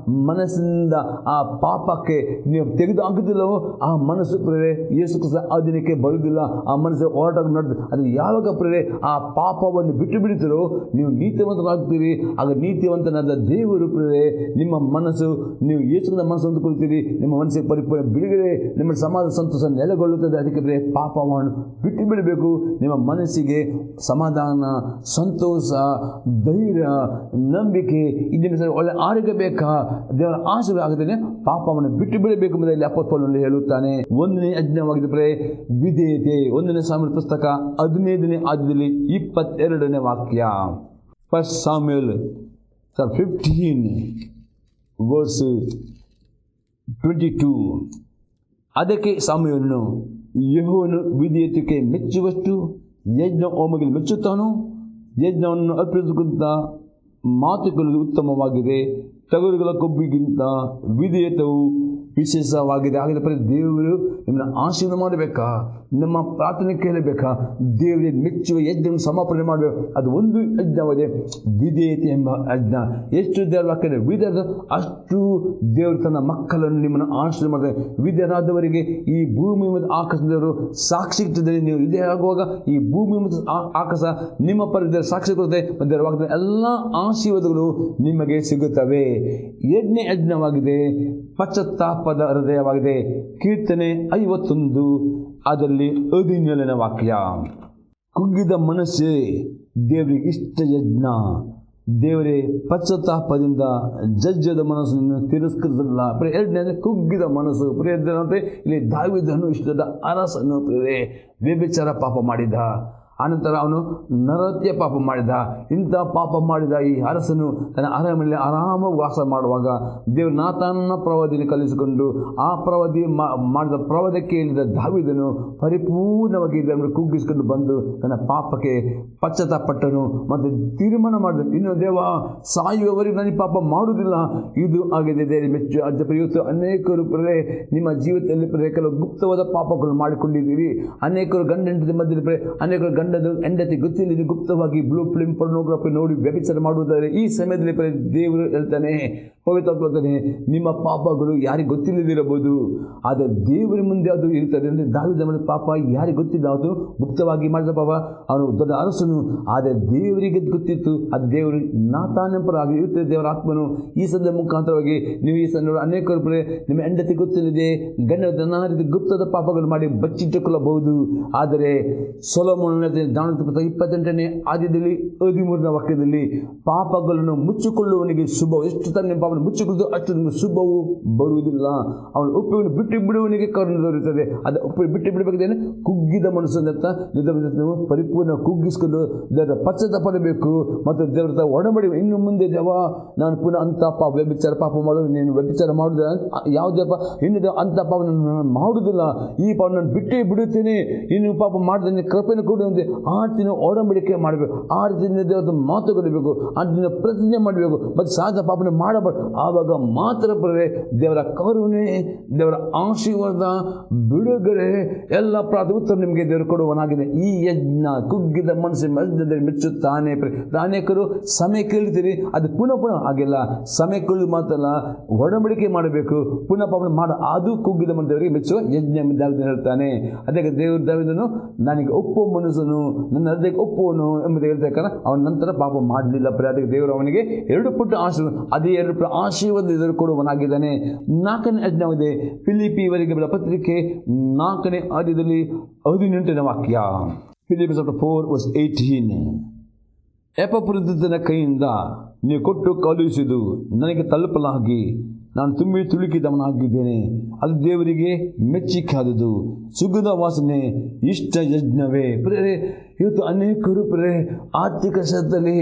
ಮನಸ್ಸಿನಿಂದ ಆ ಪಾಪಕ್ಕೆ ನೀವು ತೆಗೆದು ಹಾಕುತ್ತಿಲ್ಲವೋ ಆ ಮನಸ್ಸು ಪ್ರೇರೆ ಯೇಸು ಕ್ರಿಸ್ತ ಅಧೀನಕ್ಕೆ ಬರುವುದಿಲ್ಲ. ಆ ಮನಸ್ಸು ಹೋರಾಟ ನಡೆದು ಅದು ಯಾವಾಗ ಪ್ರೇರೆ ಆ ಪಾಪವನ್ನು ಬಿಟ್ಟು ಬಿಡುತ್ತೀರೋ ನೀವು ನೀತಿವಂತರಾಗ್ತೀರಿ. ಆಗ ನೀತಿವಂತನಾದ ದೇವರು ಪ್ರೇರೆ ನಿಮ್ಮ ಮನಸ್ಸು, ನೀವು ಯೇಸುವಿನ ಮನಸ್ಸು ಹೊಂದಿಕೊಳ್ಳುತ್ತೀರಿ. ನಿಮ್ಮ ಮನಸ್ಸಿಗೆ ಪರಿಪೂರ್ಣ ಬಿಡುಗಡೆ, ನಿಮ್ಮ ಸಮಾಧಾನ ಸಂತೋಷ ನೆಲೆಗೊಳ್ಳುತ್ತದೆ. ಅದಕ್ಕೆ ಪ್ರೇರೆ ಪಾಪವನ್ನು ಬಿಟ್ಟು ಬಿಡಬೇಕು. ನಿಮ್ಮ ಮನಸ್ಸಿಗೆ ಸಮಾಧಾನ, ಸಂತೋಷ, ಧೈರ್ಯ, ನಂಬಿಕೆ, ಇದನ್ನು ಒಳ್ಳೆ ಆರೋಗ್ಯ ಬೇಕಾ, ದೇವರ ಆಶೀರ್ವಾದ ಆಗುತ್ತದೆ. ಪಾಪವನ್ನು ಬಿಟ್ಟು ಬಿಡಬೇಕು ಎಂಬುದಾಗಿ ಅಪೊಸ್ತಲ ಪೌಲನು ಹೇಳುತ್ತಾನೆ. 1ನೇ ಆಜ್ಞೆಯಾಗಿದೆ ವಿಧೇಯತೆ. 1ನೇ ಸಾಮುವೇಲ ಪುಸ್ತಕ 15ನೇ ಅಧ್ಯಾಯದಲ್ಲಿ 22ನೇ ವಾಕ್ಯ. 1 Samuel 15:22. ಅದಕ್ಕೆ ಸಾಮುವೇಲನು, ಯೆಹೋವನು ವಿಧೇಯತೆಗೆ ಮೆಚ್ಚುವಷ್ಟು ಯಜ್ಞ ಹೋಮಗಳಿಗೆ ಮೆಚ್ಚುತ್ತಾನೋ? ಯಜ್ಞವನ್ನು ಅರ್ಪಿಸುವಂಥ ಮಾತುಗಳು ಉತ್ತಮವಾಗಿದೆ, ಟಗರುಗಳ ಕೊಬ್ಬಿಗಿಂತ ವಿಧೇಯತೆಯು ವಿಶೇಷವಾಗಿದೆ. ಹಾಗಾದರೆ ದೇವರು ನಿಮ್ಮನ್ನು ಆಶೀರ್ವಾದ ಮಾಡಬೇಕಾ, ನಮ್ಮ ಪ್ರಾರ್ಥನೆ ಕೇಳಬೇಕಾ, ದೇವರಿಗೆ ಮೆಚ್ಚುವ ಯಜ್ಞವನ್ನು ಸಮರ್ಪಣೆ ಮಾಡಬೇಕು. ಅದು ಒಂದು ಯಜ್ಞವಾಗಿದೆ, ವಿಧೇಯತೆ ಎಂಬ ಯಜ್ಞ. ಎಷ್ಟು ದೇವರ ವಾಕ್ಯ ವಿಧೇಯತೆ ಅಷ್ಟು ದೇವರು ತನ್ನ ಮಕ್ಕಳನ್ನು ನಿಮ್ಮನ್ನು ಆಶೀರ್ವಾದ ಮಾಡ್ತಾರೆ. ವಿಧೇಯರಾದವರಿಗೆ ಈ ಭೂಮಿ ಮತ್ತು ಆಕಾಶದವರು ಸಾಕ್ಷಿ ಇರ್ತದೆ. ನೀವು ವಿಧೇಯರಾಗುವಾಗ ಈ ಭೂಮಿ ಮತ್ತು ಆಕಾಶ ನಿಮ್ಮ ಪರ ಸಾಕ್ಷಿ ಕೊಡುತ್ತೆ. ದೇವರ ವಾಕ್ಯದ ಎಲ್ಲ ಆಶೀರ್ವಾದಗಳು ನಿಮಗೆ ಸಿಗುತ್ತವೆ. 8ನೇ ಯಜ್ಞವಾಗಿದೆ, ಪಶ್ಚಾತ್ತಾಪದ ಹೃದಯವಾಗಿದೆ. ಕೀರ್ತನೆ 51 ಅದರಲ್ಲಿ 17ನೇ ವಾಕ್ಯ. ಕುಗ್ಗಿದ ಮನಸ್ಸೇ ದೇವರಿಗೆ ಇಷ್ಟ ಯಜ್ಞ. ದೇವರೇ ಪಶ್ಚಾತ್ತಾಪದಿಂದ ಜಜ್ಜದ ಮನಸ್ಸನ್ನು ತಿರಸ್ಕರಿಸಲ್ಲ. ಎರಡನೇ ಕುಗ್ಗಿದ ಮನಸ್ಸು. ಇಲ್ಲಿ ದಾವೀದನು ಇಷ್ಟದ ಅರಸನು ವ್ಯಭಿಚಾರ ಪಾಪ ಮಾಡಿದ. ಆನಂತರ ಅವನು ನರಹತ್ಯೆ ಪಾಪ ಮಾಡಿದ. ಇಂಥ ಪಾಪ ಮಾಡಿದ ಈ ಅರಸನು ತನ್ನ ಅರಮನೆಯಲ್ಲಿ ಆರಾಮಾಗಿ ವಾಸ ಮಾಡುವಾಗ ದೇವರು ನಾತಾನನ ಪ್ರವಾದಿಯನ್ನು ಕಲಿಸಿಕೊಂಡು ಆ ಪ್ರವಾದಿ ಮಾಡಿದ ಪ್ರವಾದಕ್ಕೆ ಹೇಳಿದ ದಾವೀದನು ಪರಿಪೂರ್ಣವಾಗಿ ಇದನ್ನು ಕುಗ್ಗಿಸಿಕೊಂಡು ಬಂದು ತನ್ನ ಪಾಪಕ್ಕೆ ಪಶ್ಚಾತ್ತಾಪಟ್ಟನು ಮತ್ತು ತೀರ್ಮಾನ ಮಾಡಿದನು, ಇನ್ನು ದೇವ ಸಾಯುವವರೆಗೆ ನನಗೆ ಪಾಪ ಮಾಡುವುದಿಲ್ಲ. ಇದು ಆಗಿದೆ ದೇವರ ಮೆಚ್ಚು. ಇವತ್ತು ಅನೇಕರು ನಿಮ್ಮ ಜೀವಿತದಲ್ಲಿ ಕೆಲವು ಗುಪ್ತವಾದ ಪಾಪಗಳು ಮಾಡಿಕೊಂಡಿದ್ದೀರಿ. ಅನೇಕರು ಗಂಡ ಹೆಂಡತಿ ಮಧ್ಯದಲ್ಲಿ ಅನೇಕರು ಗಂಡದ ಹೆಂಡತಿ ಗೊತ್ತಿಲ್ಲದೆ ಗುಪ್ತವಾಗಿ ಬ್ಲೂ ಫಿಲ್ಮ್ ಪೊರ್ನೋಗ್ರಫಿ ನೋಡಿ ವ್ಯಭಿಚಾರ ಮಾಡುವುದಾದರೆ ಈ ಸಮಯದಲ್ಲಿ ದೇವರು ಹೇಳ್ತಾನೆ, ಪವಿತ್ರವಾಗ್ತಾನೆ, ನಿಮ್ಮ ಪಾಪಗಳು ಯಾರಿಗೆ ಗೊತ್ತಿಲ್ಲದಿರಬಹುದು, ಆದರೆ ದೇವರ ಮುಂದೆ ಅದು ಇರ್ತದೆ. ಅಂದರೆ ದಾವೀದನ ಮಾಡಿದ ಪಾಪ ಯಾರಿಗೆ ಗೊತ್ತಿಲ್ಲ, ಅದು ಗುಪ್ತವಾಗಿ ಮಾಡಿದ ಪಾಪ. ಅವನು ದೊಡ್ಡ ಅರಸನು, ಆದರೆ ದೇವರಿಗೆ ಗೊತ್ತಿತ್ತು. ಅದು ದೇವರು ನಾತಾನೆಂಪರಾಗಿ ಇರುತ್ತದೆ. ದೇವರ ಆತ್ಮನು ಈ ಸಂದ ಮುಖಾಂತರವಾಗಿ ನೀವು ಈ ಸಂದ ಅನೇಕರು ನಿಮ್ಮ ಹೆಂಡತಿ ಗೊತ್ತಿಲ್ಲದೆ ಗಂಡ ನಾನಾ ರೀತಿ ಗುಪ್ತದ ಪಾಪಗಳು ಮಾಡಿ ಬಚ್ಚಿಟ್ಟುಕೊಳ್ಳಬಹುದು. ಆದರೆ ಸೊಲೊಮೋನನ 28ನೇ ಆದ್ಯದಲ್ಲಿ 13ನೇ ವಾಕ್ಯದಲ್ಲಿ ಪಾಪಗಳನ್ನು ಮುಚ್ಚಿಕೊಳ್ಳುವವನಿಗೆ ಶುಭ. ಎಷ್ಟು ತನ್ನ ಪಾಪವನ್ನು ಮುಚ್ಚಿಕೊಳ್ಳುವುದು ಅಷ್ಟು ನಿಮಗೆ ಶುಭವು ಬರುವುದಿಲ್ಲ. ಅವನು ಉಪ್ಪಿಯನ್ನು ಬಿಟ್ಟು ಬಿಡುವವನಿಗೆ ಕರುಣೆ ದೊರೆಯುತ್ತದೆ. ಅದು ಉಪ್ಪು ಬಿಟ್ಟು ಬಿಡಬೇಕಂದ್ರೆ ಕುಗ್ಗಿದ ಮನಸ್ಸನ್ನು ಪರಿಪೂರ್ಣ ಕುಗ್ಗಿಸಿಕೊಂಡು ದೇವರ ಪಶ್ಚಾತ್ತಾಪ ಪಡಬೇಕು ಮತ್ತು ದೇವರ ಒಡಂಬಡಿ. ಇನ್ನು ಮುಂದೆ ದೇವ ನಾನು ಪುನಃ ಅಂಥ ಪಾಪ ವ್ಯಭಿಚಾರ ಪಾಪ ಮಾಡೋದು, ನೀನು ವ್ಯಭಿಚಾರ ಮಾಡುವುದಿಲ್ಲ, ಯಾವುದಪ್ಪ ಇನ್ನು ಅಂಥ ಪಾಪವನ್ನು ನಾನು ಮಾಡುವುದಿಲ್ಲ, ಈ ಪಾಪ ನಾನು ಬಿಟ್ಟೇ ಬಿಡುತ್ತೇನೆ, ಇನ್ನು ಪಾಪ ಮಾಡಿದ ಕೃಪೆಯನ್ನು ಕೊಡುವಂತೆ ಆ ರೀತಿಯ ಒಡಂಬಡಿಕೆ ಮಾಡಬೇಕು. ಆ ರೀತಿಯಿಂದ ದೇವರ ಮಾತುಗಳಿರಬೇಕು, ಆ ರೀತಿಯ ಪ್ರತಿಜ್ಞೆ ಮಾಡಬೇಕು ಮತ್ತು ಸಹಜ ಪಾಪನ ಮಾಡಬಾರ್ದು. ಆವಾಗ ಮಾತ್ರ ದೇವರ ಕರುಣೆ, ದೇವರ ಆಶೀರ್ವಾದ, ಬಿಡುಗಡೆ ಎಲ್ಲ ಪ್ರಾರ್ಥನೆ ಉತ್ತರ ನಿಮಗೆ ದೇವರು ಕೊಡುವನಾಗಿದೆ. ಈ ಯಜ್ಞ ಕುಗ್ಗಿದ ಮನಸ್ಸಿನ ಮೆಚ್ಚುತ್ತಾನೆ. ಅನೇಕರು ಸಮಯ ಕೇಳ್ತೀರಿ, ಅದು ಪುನಃ ಆಗಿಲ್ಲ. ಸಮಯ ಕೇಳಿ ಮಾತ್ರ ಒಡಂಬಡಿಕೆ ಮಾಡಬೇಕು, ಪುನಃ ಪಾಪನ ಮಾಡ, ಅದು ಕುಗ್ಗಿದ ಮನಸ್ಸವರಿಗೆ ಮೆಚ್ಚುವ ಯಜ್ಞ ದಾವೀದನು ಹೇಳ್ತಾನೆ. ಅದಕ್ಕೆ ದೇವರು ದಾವೀದನು ನನಗೆ ಒಪ್ಪುವ ಮನಸ್ಸನು, ನನ್ನ ಹೃದಯಕ್ಕೆ ಒಪ್ಪುವನು ಎಂಬುದು ಹೇಳ್ತಕ್ಕಂಥ ಅವನ ನಂತರ ಪಾಪ ಮಾಡಲಿಲ್ಲ. ಅದಕ್ಕೆ ದೇವರು ಅವನಿಗೆ 2 ಪಟ್ಟು ಆಶೀರ್ವಾದ, ಅದೇ 2 ಪಟ್ಟು ಆಶೀರ್ವಾದ ಎದುರು ಕೊಡುವನಾಗಿದ್ದಾನೆ. 4ನೇ ಯಜ್ಞವಿದೆ, ಫಿಲಿಪಿಯವರಿಗೆ ಪತ್ರಿಕೆ 4ನೇ ಅಧ್ಯಾಯದಲ್ಲಿ 18ನೇ ವಾಕ್ಯ. ಫಿಲಿಪಿ 4:18. ಎಪಫ್ರೊದಿತನ ಕೈಯಿಂದ ನೀವು ಕೊಟ್ಟು ಕಳುಹಿಸಿದು ನನಗೆ ತಲುಪಲಾಗಿ ನಾನು ತುಂಬಿ ತುಳುಕಿದವನಾಗಿದ್ದೇನೆ. ಅದು ದೇವರಿಗೆ ಮೆಚ್ಚಿಕಾದುದು, ಸುಗಂಧ ವಾಸನೆ, ಇಷ್ಟ ಯಜ್ಞವೇ. ಇವತ್ತು ಅನೇಕರು ಆರ್ಥಿಕ ಕ್ಷೇತ್ರದಲ್ಲಿ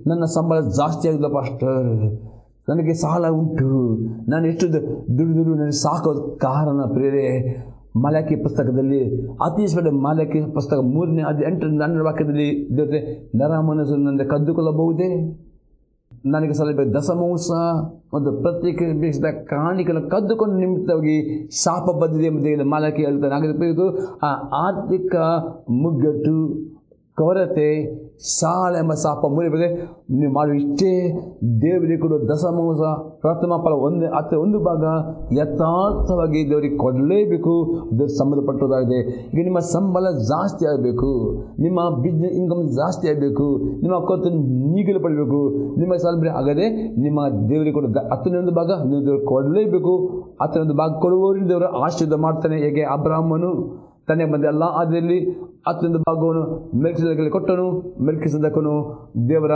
ನನ್ನ ಸಂಬಳ ಜಾಸ್ತಿ ಆಗಿದೆ ಪಾಸ್ಟರ್, ನನಗೆ ಸಾಲ ಉಂಟು, ನಾನು ಎಷ್ಟು ದುಡಿದು ನನಗೆ ಸಾಕೋದು ಕಾರಣ ಪ್ರಿಯರೇ. ಮಲಾಕಿ ಪುಸ್ತಕದಲ್ಲಿ ಅತಿ ಸ್ಪಷ್ಟ ಮಲಾಕಿ ಪುಸ್ತಕ 3ನೇ 8ನೇ ವಾಕ್ಯದಲ್ಲಿ ದೇವತೆ ನರಮನಸ್ಸನ್ನು ಕದ್ದುಕೊಳ್ಳಬಹುದೇ, ನನಗೆ ಸಲ್ಲಬೇಕು ದಶಮಾಂಶ ಮತ್ತು ಪ್ರತ್ಯೇಕಿಸಿದ ಕಾಣಿಕೆಯನ್ನು ಕದ್ದುಕೊಂಡು ನಿಮಿತ್ತವಾಗಿ ಶಾಪ ಬಂದಿದೆ ಎಂಬುದಾಗಿ ಮಲಾಕಿ ಹೇಳ್ತಾನೆ. ಹಾಗಾದರೆ ಇದು ಆ ಆರ್ಥಿಕ ಮುಗ್ಗಟ್ಟು, ಕೊರತೆ, ಸಾಲ ಎಂಬ ಶಾಪ ಮುರಿಬದೆ ನೀವು ಮಾಡುವ ಇಷ್ಟೇ ದೇವರಿಗೆ ಕೊಡುವ ದಶಮಾಂಶ ಪ್ರಥಮ ಫಲ 1 ಭಾಗ ಯಥಾರ್ಥವಾಗಿ ದೇವರಿಗೆ ಕೊಡಲೇಬೇಕು. ದೇವ್ರ ಸಂಬಂಧಪಟ್ಟದಾಗಿದೆ. ಈಗ ನಿಮ್ಮ ಸಂಬಳ ಜಾಸ್ತಿ ಆಗಬೇಕು, ನಿಮ್ಮ ಬಿಸ್ನೆಸ್ ಇನ್ಕಮ್ ಜಾಸ್ತಿ ಆಗಬೇಕು, ನಿಮ್ಮ ಕೊತ್ತು ನೀಗಲು ಪಡಬೇಕು, ನಿಮ್ಮ ಸಾಲ ಆಗದೆ ನಿಮ್ಮ ದೇವರಿಗೆ ಕೊಡ 10ನೇ ಭಾಗ ನೀವು ದೇವ್ರಿಗೆ ಕೊಡಲೇಬೇಕು. 10ನೇ ಭಾಗ ಕೊಡುವವರಿಂದ ದೇವರು ಆಶೀರ್ವಾದ ಮಾಡ್ತಾನೆ. ಹೇಗೆ ಅಬ್ರಾಹ್ಮನು ತನ್ನೇ ಬಂದ ಎಲ್ಲ ಅದರಲ್ಲಿ 10ನೇ ಭಾಗವನ್ನು ಮೆಲ್ಕಿಸೆದೆಕನಿಗೆ ಕೊಟ್ಟನು. ಮೆಲ್ಕಿಸೆದೆಕನು ದೇವರ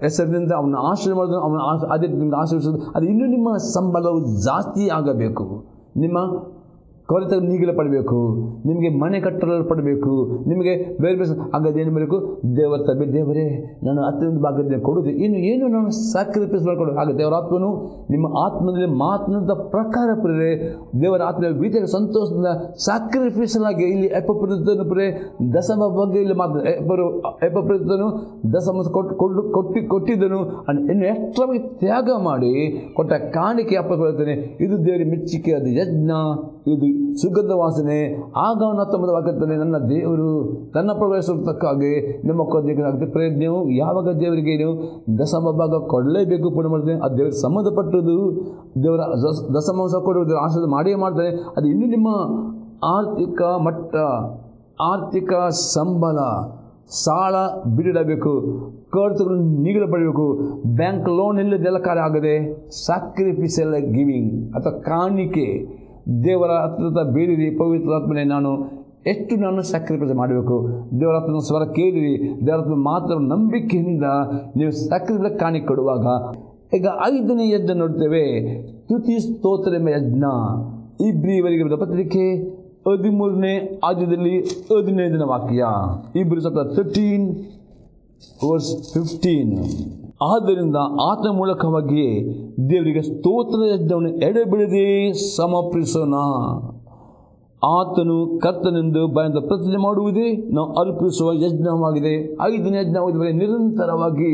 ಹೆಸರಿನಿಂದ ಅವನ ಆಶೀರ್ವಾದ ಮಾಡಿದನು. ಅವನ ಅದೇ ನಿಮ್ಗೆ ಆಶೀರ್ವದಿಸೋದು ಅದು ಇನ್ನೂ ನಿಮ್ಮ ಸಂಬಳವು ಜಾಸ್ತಿ ಆಗಬೇಕು. ನಿಮ್ಮ ಕೊರತೆ ನೀಗಲು ಪಡಬೇಕು, ನಿಮಗೆ ಮನೆ ಕಟ್ಟಲು ಪಡಬೇಕು, ನಿಮಗೆ ಬೇರೆ ಬೇರೆ ಹಾಗಾದ್ರೆ ಏನು ಮಾಡಬೇಕು, ದೇವರ ತಬ್ಬೆ ದೇವರೇ ನಾನು 10ನೇ ಭಾಗದಲ್ಲಿ ಕೊಡೋದು ಏನು ನಾನು ಸ್ಯಾಕ್ರಿಫೈಸ್ ಮಾಡಿಕೊಡು. ಹಾಗೆ ದೇವರ ಆತ್ಮನು ನಿಮ್ಮ ಆತ್ಮದಲ್ಲಿ ಮಾತನಾಡಿದ ಪ್ರಕಾರ ಪ್ರಿಯರೇ ದೇವರ ಆತ್ಮ ರೀತಿಯಾಗಿ ಸಂತೋಷದಿಂದ ಸ್ಯಾಕ್ರಿಫೈಸಲ್ ಆಗಿ ಇಲ್ಲಿ ಎಪಪ್ರದನು ಪ್ರಿಯರೇ ದಶಮ ಬಗ್ಗೆ ಇಲ್ಲಿ ಎಪಪ್ರದನು ದಶಮ ಕೊಟ್ಟಿದ್ದನು ಇನ್ನು ಎಷ್ಟರಾಗಿ ತ್ಯಾಗ ಮಾಡಿ ಕೊಟ್ಟ ಕಾಣಿಕೆ ಅಪ್ಪಳ್ತಾನೆ. ಇದು ದೇವರಿಗೆ ಮೆಚ್ಚಿಕೆ, ಅದು ಯಜ್ಞ, ಇದು ಸುಗಂಧ ವಾಸನೆ. ಆಗ 19ನೇ ವಾಕ್ಯದಲ್ಲಿ ನನ್ನ ದೇವರು ತನ್ನ ಪ್ರವೇಶಕ್ಕಾಗಿ ನಿಮ್ಮ ಕೊದ್ದಿಗೆ ಪ್ರಯತ್ನವು ಯಾವಾಗ ದೇವರಿಗೆ ನೀವು ದಶಮ ಭಾಗ ಕೊಡಲೇಬೇಕು. ಪೂರ್ಣ ಮಾಡ್ತೇನೆ. ಅದು ದೇವರಿಗೆ ಸಂಬಂಧಪಟ್ಟದ್ದು. ದೇವರ ದಶಮಾಂಶ ಕೊಡುವುದು ಆಶೀರ್ವಾದ ಮಾಡಿಯೇ ಮಾಡ್ತಾರೆ. ಅದು ಇನ್ನೂ ನಿಮ್ಮ ಆರ್ಥಿಕ ಮಟ್ಟ, ಆರ್ಥಿಕ ಸಂಬಳ, ಸಾಲ ಬಿಡಬೇಕು, ಖರ್ಚುಗಳು ನೀಗಲು ಪಡಬೇಕು, ಬ್ಯಾಂಕ್ ಲೋನ್ ಇಲ್ಲದೆಲ್ಲ ಕಾರ್ಯ ಆಗದೆ ಸ್ಯಾಕ್ರಿಫಿಷಿಯಲ್ ಗಿವಿಂಗ್ ಅಥವಾ ಕಾಣಿಕೆ ದೇವರ ಹತ್ರ ಬೇಡಿರಿ. ಪವಿತ್ರಾತ್ಮನೇ ನಾನು ಸ್ಯಾಕ್ರಿಫೈಸ್ ಮಾಡಬೇಕು. ದೇವರ ಹತ್ರ ಸ್ವರ ಕೇಳಿರಿ. ದೇವರ ಹತ್ರ ಮಾತ್ರ ನಂಬಿಕೆಯಿಂದ ನೀವು ಸ್ಯಾಕ್ರಿಫೈಸ್ ಕಾಣಿಕೆ ಕೊಡುವಾಗ. ಈಗ 5ನೇ ಯಜ್ಞ ನೋಡ್ತೇವೆ, ಸ್ತುತಿ ಸ್ತೋತ್ರ ಎಂಬ ಯಜ್ಞ. ಇಬ್ರಿಯವರಿಗೆ ಬರೆದ ಪತ್ರಿಕೆ 13ನೇ ಅಧ್ಯಾಯದಲ್ಲಿ 15ನೇ ವಾಕ್ಯ. ಇಬ್ರಿ 13:15. ಆದ್ದರಿಂದ ಆತನ ಮೂಲಕವಾಗಿಯೇ ದೇವರಿಗೆ ಸ್ತೋತ್ರ ಯಜ್ಞವನ್ನು ಎಡೆಬಿಡದೆ ಸಮರ್ಪಿಸೋಣ. ಆತನು ಕರ್ತನೆಂದು ಬಾಯಿಂದ ಪ್ರತಿಜ್ಞೆ ಮಾಡುವುದೇ ನಾವು ಅರ್ಪಿಸುವ ಯಜ್ಞವಾಗಿದೆ. 5ನೇ ಯಜ್ಞವಾಗಿದೆ. ನಿರಂತರವಾಗಿ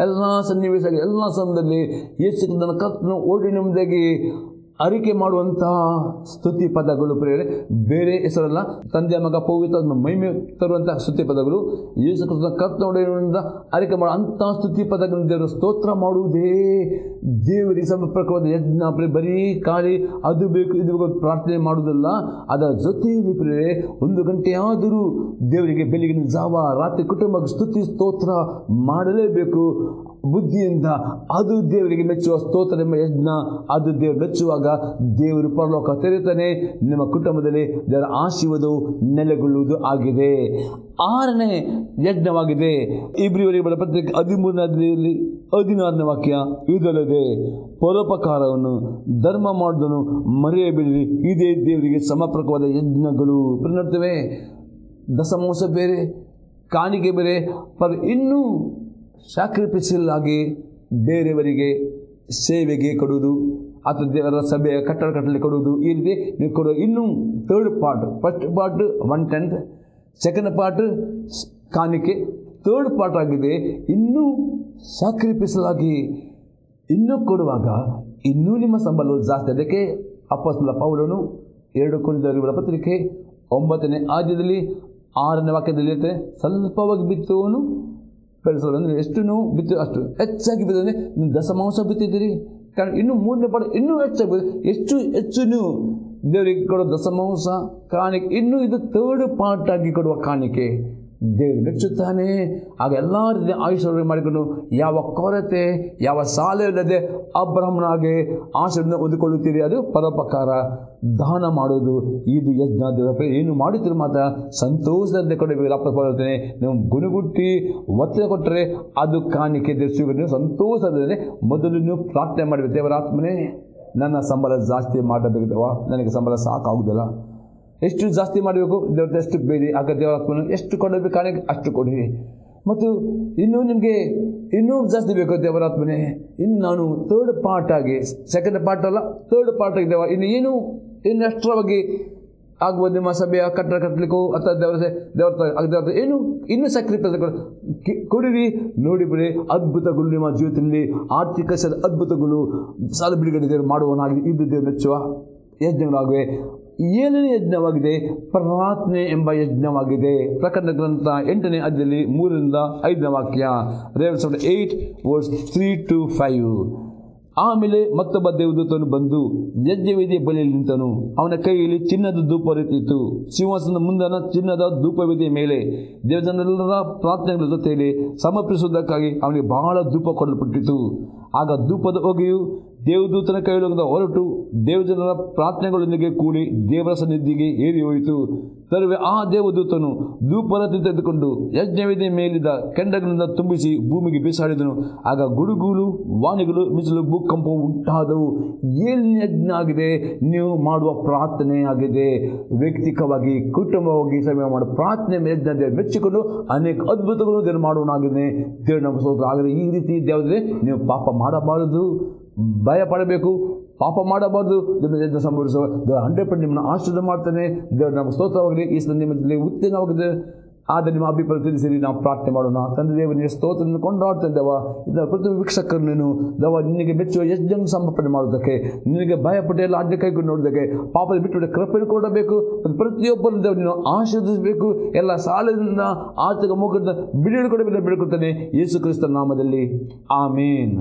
ಎಲ್ಲ ಸನ್ನಿವೇಶ, ಎಲ್ಲ ಸಮಯದಲ್ಲಿ ಯೇಸು ಕ್ರಿಸ್ತನ ಕರ್ತನು ಓಡಿ ನೆಮ್ಮದಿಯಾಗಿ ಅರಿಕೆ ಮಾಡುವಂತಹ ಸ್ತುತಿ ಪದಗಳು ಪ್ರಿಯರೇ, ಬೇರೆ ಹೆಸರಲ್ಲ. ತಂದೆ ಮಗ ಪವಿತ್ರ ಮಹಿಮೆ ತರುವಂತಹ ಸ್ತುತಿ ಪದಗಳು. ಯೇಸು ಕ್ರಿಸ್ತನ ಕರ್ತನ ಅರಿಕೆ ಮಾಡೋ ಅಂತಹ ಸ್ತುತಿ ಪದಗಳನ್ನು ದೇವರು ಸ್ತೋತ್ರ ಮಾಡುವುದೇ ದೇವರಿಗೆ ಸಮರ್ಪಕವಾದ ಯಜ್ಞ. ಬರೀ ಖಾಲಿ ಅದು ಬೇಕು ಇದು ಬೇಕು ಪ್ರಾರ್ಥನೆ ಮಾಡುವುದಲ್ಲ. ಅದರ ಜೊತೆಯಲ್ಲಿ ಪ್ರಿಯರೇ 1 ಗಂಟೆ ಆದರೂ ದೇವರಿಗೆ ಬೆಳಗಿನ ಜಾವ ರಾತ್ರಿ ಕುಟುಂಬಕ್ಕೆ ಸ್ತುತಿ ಸ್ತೋತ್ರ ಮಾಡಲೇಬೇಕು ಬುದ್ಧಿಯಿಂದ. ಅದು ದೇವರಿಗೆ ಮೆಚ್ಚುವ ಸ್ತೋತ್ರ ಎಂಬ ಯಜ್ಞ. ಅದು ದೇವರು ಮೆಚ್ಚುವಾಗ ದೇವರು ಪರಲೋಕ ತೆರೆಯುತ್ತಾನೆ. ನಿಮ್ಮ ಕುಟುಂಬದಲ್ಲಿ ದೇವರ ಆಶೀರ್ವಾದವು ನೆಲೆಗೊಳ್ಳುವುದು ಆಗಿದೆ. 6ನೇ ಯಜ್ಞವಾಗಿದೆ. ಇಬ್ರಿಯವರಿಗೆ ಬರೆದ ಪತ್ರಿಕೆ 13ನೇ ಅಧ್ಯಾಯದಲ್ಲಿ 16ನೇ ವಾಕ್ಯ. ಇದಲ್ಲದೆ ಪರೋಪಕಾರವನ್ನು ಧರ್ಮ ಮಾಡುವುದನ್ನು ಮರೆಯಬೇಡಿರಿ, ಇದೇ ದೇವರಿಗೆ ಸಮರ್ಪಕವಾದ ಯಜ್ಞಗಳು. ನೋಡ್ತೇವೆ, ದಶಮಾಂಶ ಬೇರೆ, ಕಾಣಿಕೆ ಬೇರೆ, ಇನ್ನೂ ಸ್ಯಾಕ್ರಿಫೈಸಲ್ ಆಗಿ ಬೇರೆಯವರಿಗೆ ಸೇವೆಗೆ ಕೊಡುವುದು ಅಥವಾ ದೇವರ ಸಭೆಯ ಕಟ್ಟಡದಲ್ಲಿ ಕೊಡುವುದು. ಈ ರೀತಿ ನೀವು ಕೊಡುವ ಇನ್ನೂ 3rd part. First part 1/10, second part ಕಾಣಿಕೆ, 3rd ಪಾರ್ಟ್ ಆಗಿದೆ. ಇನ್ನೂ ಸ್ಯಾಕ್ರಿಫೈಸಲ್ ಆಗಿ ಇನ್ನೂ ಕೊಡುವಾಗ ಇನ್ನೂ ನಿಮ್ಮ ಸಂಬಳವು ಜಾಸ್ತಿ. ಅದಕ್ಕೆ ಅಪೊಸ್ತಲ ಪೌಲನು 2 ಕೊರಿಂಥದವರ ಪತ್ರಿಕೆ 9ನೇ ಅಧ್ಯಾಯದಲ್ಲಿ 6ನೇ ವಾಕ್ಯದಲ್ಲಿ ಇರುತ್ತೆ, ಸ್ವಲ್ಪವಾಗಿ ಬಿತ್ತುವವನು ಬೆಳೆಸೋದು. ಅಂದರೆ ಎಷ್ಟು ನೀವು ಬಿತ್ತು ಅಷ್ಟು ಹೆಚ್ಚಾಗಿ ಬಿತ್ತಂದರೆ ನೀವು ದಶಮಾಂಶ ಬಿತ್ತಿದ್ದೀರಿ. ಕಾರಣ ಇನ್ನೂ 3ನೇ ಪಾಠ ಇನ್ನೂ ಹೆಚ್ಚಾಗಿ ಹೆಚ್ಚು ನೀವು ದೇವರಿಗೆ ಕೊಡೋ ದಶಮಾಂಶ ಕಾಣಿಕೆ. ಇನ್ನೂ ಇದು 3rd ಪಾರ್ಟ್ ಆಗಿ ಕೊಡುವ ಕಾಣಿಕೆ ದೇವರು ಮೆಚ್ಚುತ್ತಾನೆ. ಆಗ ಎಲ್ಲ ರೀತಿಯ ಆಯುಷ್ಯ ಮಾಡಿಕೊಂಡು ಯಾವ ಕೊರತೆ ಯಾವ ಸಾಲ ಇಲ್ಲದೆ ಅಬ್ರಹ್ಮನಾಗೆ ಆಶೀರ್ವಾದ ಹೊಂದಿಕೊಳ್ಳುತ್ತೀರಿ. ಅದು ಪರೋಪಕಾರ ದಾನ ಮಾಡೋದು. ಇದು ಯಜ್ಞ. ದೇವರ ಏನು ಮಾಡುತ್ತೀರಿ ಮಾತ್ರ ಸಂತೋಷದಂತೆ ಕೊಡಬೇಕು. ಅಪ್ಪಳ್ತೇನೆ ನೀವು ಗುಣಗುಟ್ಟಿ ಒತ್ತಡ ಕೊಟ್ಟರೆ ಅದು ಕಾಣಿಕೆ ದೇವ. ನೀವು ಸಂತೋಷದಲ್ಲಿ ಮೊದಲು ನೀವು ಪ್ರಾರ್ಥನೆ ಮಾಡಬೇಕು. ದೇವರ ಆತ್ಮನೇ ನನ್ನ ಸಂಬಳ ಜಾಸ್ತಿ ಮಾಡಬೇಕವ, ನನಗೆ ಸಂಬಳ ಸಾಕಾಗುವುದಿಲ್ಲ. ಎಷ್ಟು ಜಾಸ್ತಿ ಮಾಡಬೇಕು ದೇವ್ರ ಎಷ್ಟು ಬೇಡಿ. ಆಗ ದೇವರಾತ್ಮನು ಎಷ್ಟು ಕೊಡಬೇಕು ಕಾಣಿಕೆ ಅಷ್ಟು ಕೊಡಿ. ಮತ್ತು ಇನ್ನೂ ನಿಮಗೆ ಇನ್ನೂ ಜಾಸ್ತಿ ಬೇಕು ದೇವರಾತ್ಮನೆ. ಇನ್ನು ನಾನು ಥರ್ಡ್ ಪಾರ್ಟ್ ಆಗಿ, ಸೆಕೆಂಡ್ ಪಾರ್ಟ್ ಅಲ್ಲ, ಥರ್ಡ್ ಪಾರ್ಟ್ ಆಗಿ ದೇವ ಇನ್ನು ಎಕ್ಸ್ಟ್ರಾವಾಗಿ ಆಗ್ಬೋದು. ನಿಮ್ಮ ಸಭೆಯ ಕಟ್ಟಡ ಕಟ್ಟಲಿಕ್ಕೂ ಅಥವಾ ದೇವರ ಏನು ಇನ್ನೂ ಸಕ್ರಿಯ ಕೊಡಿರಿ. ನೋಡಿ ಬಿಡಿ, ಅದ್ಭುತಗಳು ನಿಮ್ಮ ಜೀವಿತದಲ್ಲಿ ಆರ್ಥಿಕ ಅದ್ಭುತಗಳು ಸಾಲ ಬಿಡುಗಡೆ ದೇವರು ಮಾಡುವನಾಗಿದೆ. ಇದು ದೇವರು ಮೆಚ್ಚುವ ಯಜ್ಞಗಳಾಗಿವೆ. ಏಳನೇ ಯಜ್ಞವಾಗಿದೆ ಪ್ರಾರ್ಥನೆ ಎಂಬ ಯಜ್ಞವಾಗಿದೆ. ಪ್ರಕಟಣೆ ಗ್ರಂಥ 8ನೇ ಅಧ್ಯಾಯದಲ್ಲಿ 3-5 ವಾಕ್ಯ, Revelation 8:3-5. ಆಮೇಲೆ ಮತ್ತೊಬ್ಬ ದೇವದೂತನು ಬಂದು ಯಜ್ಞವೇದಿಯ ಬಳಿಯಲ್ಲಿ ನಿಂತನು. ಅವನ ಕೈಯಲ್ಲಿ ಚಿನ್ನದ ಧೂಪವಿತ್ತಿತ್ತು. ಸಿಂಹಾಸನದ ಮುಂದನ ಚಿನ್ನದ ಧೂಪವೇದಿಯ ಮೇಲೆ ದೇವಜನರೆಲ್ಲರ ಪ್ರಾರ್ಥನೆಗಳ ಜೊತೆಯಲ್ಲಿ ಸಮರ್ಪಿಸುವುದಕ್ಕಾಗಿ ಅವನಿಗೆ ಬಹಳ ಧೂಪ ಕೊಡಲ್ಪಟ್ಟಿತು. ಆಗ ಧೂಪದ ಹೊಗೆಯು ದೇವದೂತನ ಕೈಯೊಳಗಿಂದ ಹೊರಟು ದೇವಜನರ ಪ್ರಾರ್ಥನೆಗಳೊಂದಿಗೆ ಕೂಡಿ ದೇವರ ಸನ್ನಿಧಿಗೆ ಏರಿ ಹೋಯಿತು. ತರುವೆ ಆ ದೇವದೂತನು ಧೂಪರತಿ ತೆಗೆದುಕೊಂಡು ಯಜ್ಞವೇದಿಯ ಮೇಲಿದ್ದ ಕೆಂಡಗಳಿಂದ ತುಂಬಿಸಿ ಭೂಮಿಗೆ ಬೀಸಾಡಿದನು. ಆಗ ಗುಡುಗುಲು, ವಾಣಿಗಳು, ಮಿಸಲು, ಭೂಕಂಪವು ಉಂಟಾದವು. ಏಳನೇ ಯಜ್ಞ ಆಗಿದೆ ನೀವು ಮಾಡುವ ಪ್ರಾರ್ಥನೆ ಆಗಿದೆ. ವ್ಯಕ್ತಿಕವಾಗಿ, ಕುಟುಂಬವಾಗಿ ಸಮಯ ಮಾಡುವ ಪ್ರಾರ್ಥನೆ ಯಜ್ಞ ದೇವರು ಮೆಚ್ಚಿಕೊಂಡು ಅನೇಕ ಅದ್ಭುತಗಳು ದೇವರು ಮಾಡುವನಾಗಿದೆ. ದೇವರು ನಮ್ಮ ಸ್ತೋತ್ರ. ಆದರೆ ಈ ರೀತಿ ದೇವರೇ ನೀವು ಪಾಪ ಮಾಡಬಾರದು, ಭಯ ಪಡಬೇಕು, ಪಾಪ ಮಾಡಬಾರ್ದು. ದೇವರ ಯಜ್ಞ ಸಂಭವಿಸುವ ದೇವರು 100% ನಿಮ್ಮನ್ನು ಆಶೀರ್ವಾದ ಮಾಡ್ತಾನೆ. ದೇವರು ನಮ್ಮ ಸ್ತೋತ್ರವಾಗಲಿ. ಈ ನಿಮ್ಮಲ್ಲಿ ಉತ್ತೇಜನವಾಗಿದೆ. ಆದರೆ ನಿಮ್ಮ ಅಭಿಪ್ರಾಯ ತಿಳಿಸಿರಿ, ನಾವು ಪ್ರಾರ್ಥನೆ ಮಾಡೋಣ. ತಂದೆ ದೇವನಿಗೆ ಸ್ತೋತ್ರವನ್ನು ಕೊಂಡಾಡ್ತೇನೆ ದೇವ. ಇದರ ಪ್ರತಿ ವೀಕ್ಷಕರನ್ನು ದೇವ ನಿನಗೆ ಮೆಚ್ಚುವ ಯಜ್ಞ ಸಮರ್ಪಣೆ ಮಾಡೋದಕ್ಕೆ, ನಿನಗೆ ಭಯಪಟ್ಟು ಎಲ್ಲ ಅಡ್ಡ ಕೈಕೊಂಡು ನೋಡೋದಕ್ಕೆ, ಪಾಪದ ಬಿಟ್ಟು ಕೃಪೆಯನ್ನು ಕೊಡಬೇಕು. ಪ್ರತಿಯೊಬ್ಬರು ದೇವರು ನೀನು ಆಶೀರ್ವದಿಸಬೇಕು. ಎಲ್ಲ ಸಾಲದಿಂದ ಆರ್ಥಿಕ ಮುಖದಿಂದ ಬಿಡುಗಡೆ ಕೊಡಬೇಕು ಬೇಡ್ಕೊಳ್ತಾನೆ ಯೇಸು ಕ್ರಿಸ್ತನ ನಾಮದಲ್ಲಿ, ಆಮೇನ್.